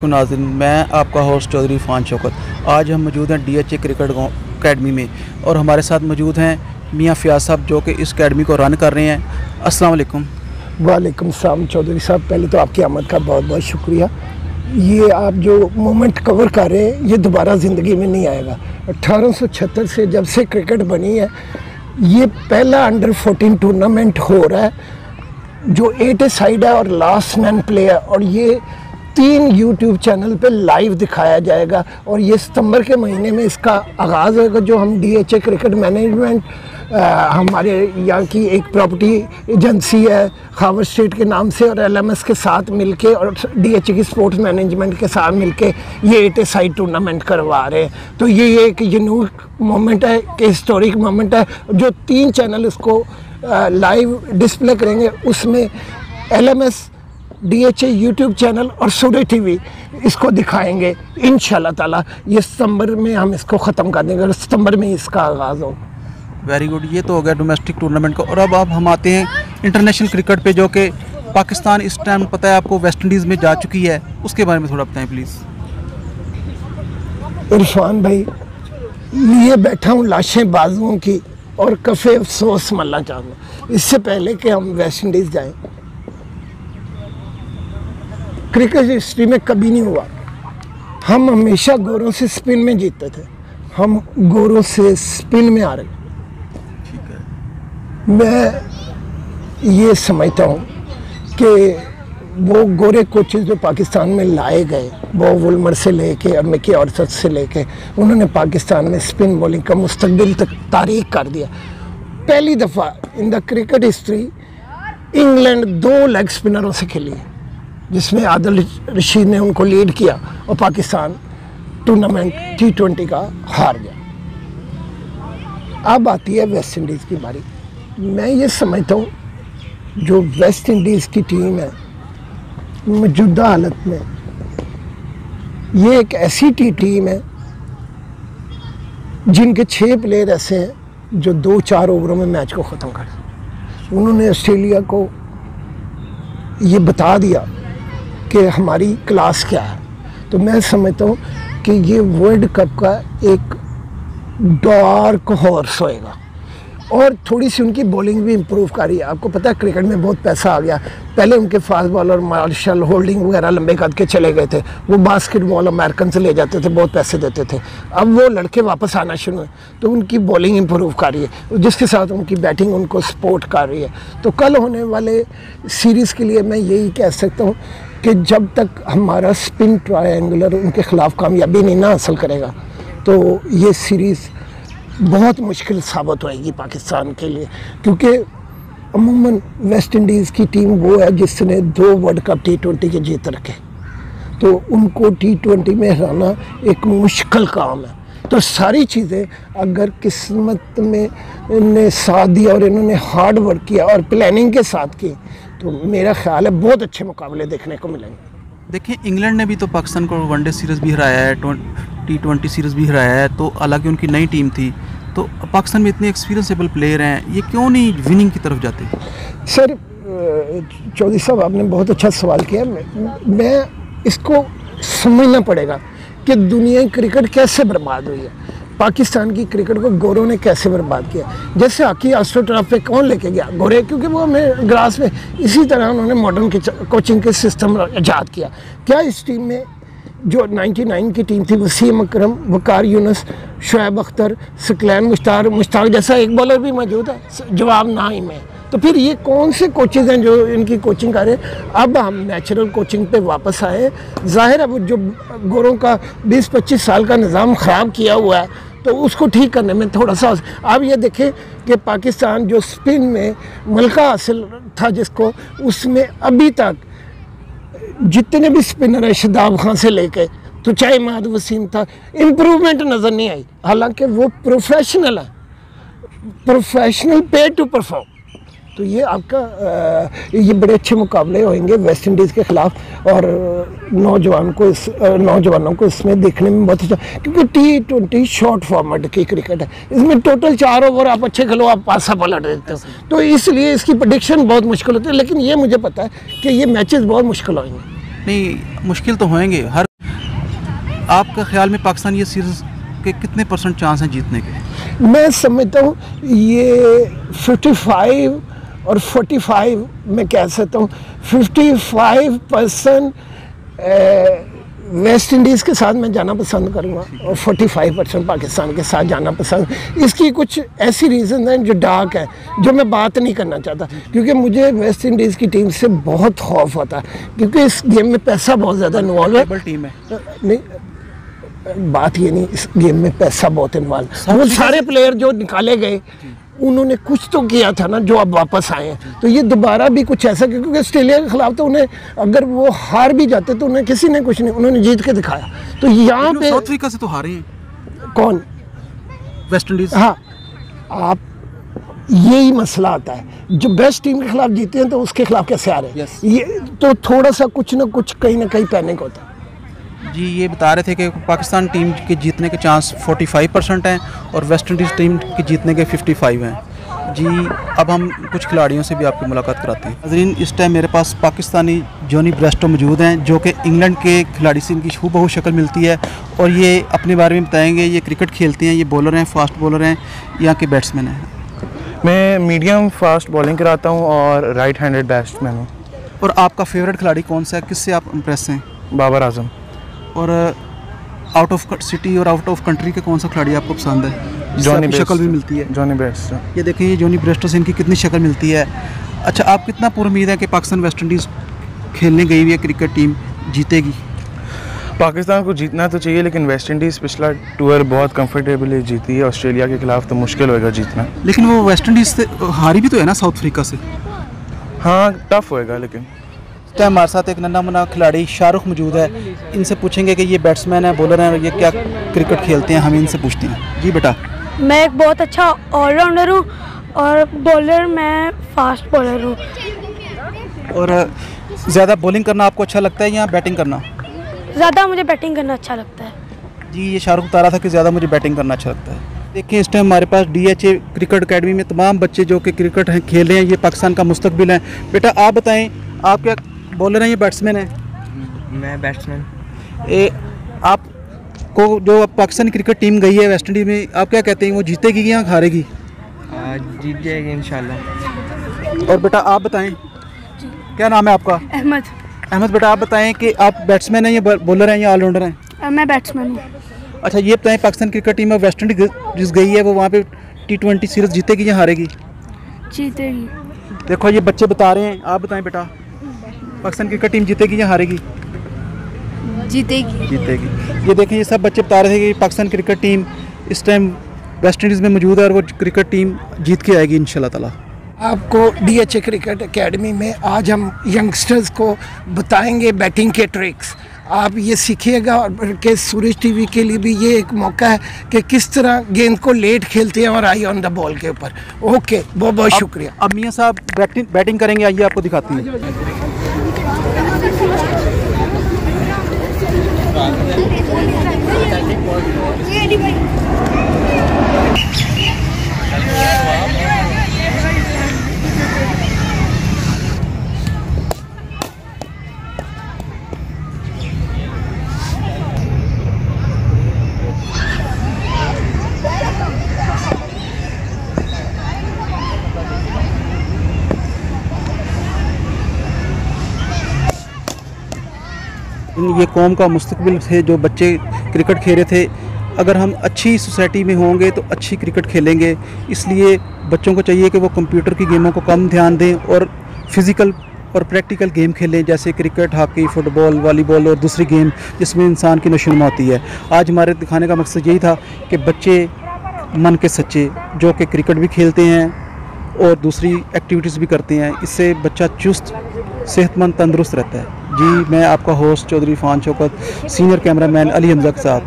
नाज़रीन, मैं आपका होस्ट चौधरी इरफान शौकत। आज हम मौजूद हैं DHA क्रिकेट अकेडमी में और हमारे साथ मौजूद हैं मियां फ़ियाज़ साहब जो कि इस अकेडमी को रन कर रहे हैं। अस्सलाम वालेकुम। वालेकुम सलाम चौधरी साहब, पहले तो आपकी आमद का बहुत बहुत शुक्रिया। ये आप जो मोमेंट कवर कर रहे हैं ये दोबारा ज़िंदगी में नहीं आएगा। 1876 से जब से क्रिकेट बनी है ये पहला अंडर 14 टूर्नामेंट हो रहा है जो 8 ए साइड है और लास्ट मैन प्ले है, और ये 3 यूट्यूब चैनल पे लाइव दिखाया जाएगा और ये सितंबर के महीने में इसका आगाज़ होगा। जो हम DHA क्रिकेट मैनेजमेंट हमारे यहाँ की एक प्रॉपर्टी एजेंसी है खावर स्टेट के नाम से, और LMS के साथ मिलके और DHA की स्पोर्ट्स मैनेजमेंट के साथ मिलके ये 8 ए साइड टूर्नामेंट करवा रहे हैं। तो ये एक यूनिक मोमेंट है, कि हिस्टोरिक मोमेंट है। जो 3 चैनल इसको लाइव डिस्प्ले करेंगे उसमें LMS, DHA यूट्यूब चैनल और सूर्य TV इसको दिखाएंगे इंशाल्लाह ताला। ये सितंबर में हम इसको ख़त्म कर देंगे और सितंबर में इसका आगाज़ हो। वेरी गुड, ये तो हो गया डोमेस्टिक टूर्नामेंट का। और अब हम आते हैं इंटरनेशनल क्रिकेट पे, जो कि पाकिस्तान इस टाइम पता है आपको वेस्ट इंडीज़ में जा चुकी है, उसके बारे में थोड़ा बताएं प्लीज़। इरफान भाई, लिए बैठा हूँ लाशें बाजुओं की और कफ़े अफसोस मलना चाहूँगा। इससे पहले कि हम वेस्ट इंडीज़ जाएँ, क्रिकेट हिस्ट्री में कभी नहीं हुआ। हम हमेशा गोरों से स्पिन में जीतते थे, हम गोरों से स्पिन में आ रहे। ठीक है, मैं ये समझता हूँ कि वो गोरे कोचेस जो पाकिस्तान में लाए गए, वो वुलमर से लेके और मिकी ऑर्चर्ड से लेके, उन्होंने पाकिस्तान में स्पिन बॉलिंग का मुस्तकबिल तक तारीख कर दिया। पहली दफ़ा in the cricket history England 2 leg स्पिनरों से खेली है, जिसमें आदिल रशीद ने उनको लीड किया और पाकिस्तान टूर्नामेंट T20 का हार गया। अब आती है वेस्ट इंडीज़ की बारी। मैं ये समझता हूँ जो वेस्ट इंडीज़ की टीम है मौजूदा हालत में, ये एक ऐसी टीम है जिनके 6 प्लेयर ऐसे हैं जो 2-4 ओवरों में मैच को ख़त्म कर। उन्होंने ऑस्ट्रेलिया को ये बता दिया कि हमारी क्लास क्या है। तो मैं समझता हूँ कि ये वर्ल्ड कप का एक डार्क हॉर्स होएगा, और थोड़ी सी उनकी बॉलिंग भी इम्प्रूव कर रही है। आपको पता है क्रिकेट में बहुत पैसा आ गया। पहले उनके फास्ट बॉलर मार्शल, होल्डिंग वगैरह लंबे कद के चले गए थे, वो बास्केटबॉल अमेरिकन से ले जाते थे, बहुत पैसे देते थे। अब वो लड़के वापस आना शुरू हुए तो उनकी बॉलिंग इम्प्रूव कर रही है, जिसके साथ उनकी बैटिंग उनको सपोर्ट कर रही है। तो कल होने वाले सीरीज़ के लिए मैं यही कह सकता हूँ कि जब तक हमारा स्पिन ट्रायंगुलर उनके ख़िलाफ़ कामयाबी नहीं ना हासिल करेगा तो ये सीरीज़ बहुत मुश्किल साबित होएगी पाकिस्तान के लिए। क्योंकि अमूमन वेस्ट इंडीज़ की टीम वो है जिसने 2 वर्ल्ड कप T20 के जीत रखे, तो उनको T20 में हराना एक मुश्किल काम है। तो सारी चीज़ें अगर किस्मत में इन्हें साथ दिया और इन्होंने हार्ड वर्क किया और प्लानिंग के साथ की, तो मेरा ख्याल है बहुत अच्छे मुकाबले देखने को मिलेंगे। देखिए, इंग्लैंड ने भी तो पाकिस्तान को वनडे सीरीज़ भी हराया है, T20 सीरीज़ भी हराया है, तो हालांकि उनकी नई टीम थी। तो पाकिस्तान में इतने एक्सपीरियंसेबल प्लेयर हैं, ये क्यों नहीं विनिंग की तरफ जाते? सर चौधरी साहब, आपने बहुत अच्छा सवाल किया। मैं इसको समझना पड़ेगा कि दुनिया की क्रिकेट कैसे बर्बाद हुई है, पाकिस्तान की क्रिकेट को गोरों ने कैसे बर्बाद किया। जैसे हॉकी एस्ट्रो टर्फ पे कौन लेके गया? गोरे, क्योंकि वो हमें ग्रास में। इसी तरह उन्होंने मॉडर्न कोचिंग के सिस्टम ईजाद किया। क्या इस टीम में जो 99 की टीम थी, वसीम अकरम, वकार यूनुस, शुएब अख्तर, सकलैन मुश्ताक जैसा एक बॉलर भी मौजूद है? जवाब ना ही में। तो फिर ये कौन से कोचेज़ हैं जो इनकी कोचिंग कर रहे हैं? अब हम नेचुरल कोचिंग पे वापस आए। ज़ाहिर है वो जो गोरों का 20-25 साल का निज़ाम ख़राब किया हुआ है, तो उसको ठीक करने में थोड़ा सा। अब ये देखें कि पाकिस्तान जो स्पिन में मलका हासिल था जिसको, उसमें अभी तक जितने भी स्पिनर है शदाब खान से लेके तो चाहे महमूद वसीम था, इम्प्रूवमेंट नज़र नहीं आई। हालांकि वो प्रोफेशनल है, प्रोफेशनल पे टू परफॉर्म। तो ये आपका ये बड़े अच्छे मुकाबले होंगे वेस्ट इंडीज़ के ख़िलाफ़, और नौजवानों को इसमें देखने में बहुत अच्छा, क्योंकि T20 शॉर्ट फॉर्मेट की क्रिकेट है। इसमें टोटल 4 ओवर आप अच्छे खेलो, आप पासा पलट देते हो, तो इसलिए इसकी प्रेडिक्शन बहुत मुश्किल होती है। लेकिन ये मुझे पता है कि ये मैचेस बहुत मुश्किल होंगे। नहीं, मुश्किल तो होंगे, हर आपका ख्याल में पाकिस्तान ये सीरीज़ के कितने % चांस हैं जीतने के? मैं समझता हूँ ये 55 और 45 मैं कह सकता हूँ। 55% वेस्ट इंडीज़ के साथ मैं जाना पसंद करूँगा और 45% पाकिस्तान के साथ जाना पसंद। इसकी कुछ ऐसी रीज़न हैं जो डार्क हैं, जो मैं बात नहीं करना चाहता, क्योंकि मुझे वेस्ट इंडीज़ की टीम से बहुत खौफ होता है, क्योंकि इस गेम में पैसा बहुत ज़्यादा इन्वॉल्व है। टीम है नहीं, बात ये नहीं, इस गेम में पैसा बहुत इन्वॉल्व। वो सारे प्लेयर जो निकाले गए उन्होंने कुछ तो किया था ना, जो अब वापस आए हैं। तो ये दोबारा भी कुछ ऐसा, क्योंकि ऑस्ट्रेलिया के खिलाफ तो उन्हें, अगर वो हार भी जाते तो उन्हें किसी ने कुछ नहीं, उन्होंने जीत के दिखाया। तो यहाँ पे साउथ अफ्रीका से तो हारे हैं। कौन? West Indies. हाँ, आप यही मसला आता है, जो बेस्ट टीम के खिलाफ जीते हैं तो उसके खिलाफ कैसे हारे। Yes. ये तो थोड़ा सा कुछ ना कुछ कहीं ना कहीं पैनिक होता है। जी, ये बता रहे थे कि पाकिस्तान टीम के जीतने के चांस 45% हैं और वेस्ट इंडीज़ टीम के जीतने के 55 हैं। जी, अब हम कुछ खिलाड़ियों से भी आपकी मुलाकात कराते हैं। नाज़रीन, इस टाइम मेरे पास पाकिस्तानी जॉनी ब्रेस्टो मौजूद हैं, जो कि इंग्लैंड के खिलाड़ी से इनकी हूबहू शक्ल मिलती है, और ये अपने बारे में बताएंगे। ये क्रिकेट खेलते हैं, ये बॉलर हैं, फास्ट बॉलर हैं, यहाँ के बैट्समैन हैं। मैं मीडियम फास्ट बॉलिंग कराता हूँ और राइट हैंडेड बैट्समैन हूँ। और आपका फेवरेट खिलाड़ी कौन सा है, किससे आप इम्प्रेस हैं? बाबर आजम। और आउट ऑफ सिटी और आउट ऑफ कंट्री के कौन सा खिलाड़ी आपको पसंद है? जॉनी शक्ल भी मिलती है। Johnny Bairstow. ये देखें, ये जॉनी ब्रेस्टो से इनकी कितनी शक्ल मिलती है। अच्छा, आप कितना पूरी उम्मीद है कि पाकिस्तान वेस्ट इंडीज़ खेलने गई हुई है क्रिकेट टीम जीतेगी? पाकिस्तान को जीतना तो चाहिए, लेकिन वेस्ट इंडीज़ पिछला टूर बहुत कंफर्टेबली जीती है। ऑस्ट्रेलिया के खिलाफ तो मुश्किल होएगा जीतना। लेकिन वो वेस्ट इंडीज़ से हारी भी तो है ना साउथ अफ्रीका से। हाँ, टफ होएगा। लेकिन इस टाइम हमारे साथ एक नन्हा मुन्ना खिलाड़ी शाहरुख मौजूद है। इनसे पूछेंगे कि ये बैट्समैन है, बॉलर हैं, और ये क्या क्रिकेट खेलते हैं। हम इनसे पूछते हैं। जी बेटा। मैं एक बहुत अच्छा ऑलराउंडर हूँ और बॉलर मैं फास्ट बॉलर हूँ। और ज़्यादा बॉलिंग करना आपको अच्छा लगता है या बैटिंग करना? ज़्यादा मुझे बैटिंग करना अच्छा लगता है। जी, ये शाहरुख बता रहा था कि ज़्यादा मुझे बैटिंग करना अच्छा लगता है। देखिए, इस टाइम हमारे पास DHA क्रिकेट अकेडमी में तमाम बच्चे जो कि क्रिकेट हैं खेल रहे हैं। ये पाकिस्तान का मुस्तकबिल है। बेटा, आप बताएं, आप क्या बॉलर हैं या बैट्समैन हैं? मैं बैट्समैन। आपको जो पाकिस्तान क्रिकेट टीम गई है वेस्ट इंडीज़ में, आप क्या कहते हैं, वो जीतेगी या हारेगी? जीत जाएगी इंशाल्लाह। और बेटा आप बताएं, क्या नाम है आपका? अहमद। अहमद। बेटा आप बताएं कि आप बैट्समैन हैं या बॉलर हैं या ऑलराउंडर हैं? मैं बैट्समैन हूँ। अच्छा, ये बताएं, पाकिस्तान क्रिकेट टीम में वेस्ट इंडीज़ गई है, वो वहाँ पे T20 सीरीज़ जीतेगी या हारेगी? जीतेगी। देखो, ये बच्चे बता रहे हैं। आप बताएं बेटा, पाकिस्तान क्रिकेट टीम जीतेगी या हारेगी? जीतेगी। जीतेगी। ये देखें, ये सब बच्चे बता रहे थे कि पाकिस्तान क्रिकेट टीम इस टाइम वेस्ट इंडीज़ में मौजूद है और वो क्रिकेट टीम जीत के आएगी इंशाल्लाह ताला। आपको DHA क्रिकेट एकेडमी में आज हम यंगस्टर्स को बताएंगे बैटिंग के ट्रिक्स। आप ये सीखिएगा, और कि सूरज टीवी के लिए भी ये एक मौका है कि किस तरह गेंद को लेट खेलते हैं और आई ऑन द बॉल के ऊपर। ओके, बहुत बहुत शुक्रिया। अब मियाँ साहब बैटिंग करेंगे, आइए आपको दिखाती हैं। ये कौम का मुस्तकबिल थे, जो बच्चे क्रिकेट खेल रहे थे। अगर हम अच्छी सोसाइटी में होंगे तो अच्छी क्रिकेट खेलेंगे। इसलिए बच्चों को चाहिए कि वो कंप्यूटर की गेमों को कम ध्यान दें और फिज़िकल और प्रैक्टिकल गेम खेलें, जैसे क्रिकेट, हॉकी, फुटबॉल, वॉलीबॉल और दूसरी गेम जिसमें इंसान की नशोनुमा होती है। आज हमारे दिखाने का मकसद यही था कि बच्चे मन के सच्चे जो कि क्रिकेट भी खेलते हैं और दूसरी एक्टिविटीज़ भी करते हैं, इससे बच्चा चुस्त, सेहतमंद, तंदुरुस्त रहता है। जी, मैं आपका host Chaudhary Irfan Shaukat, senior cameraman Ali Hamza के साथ।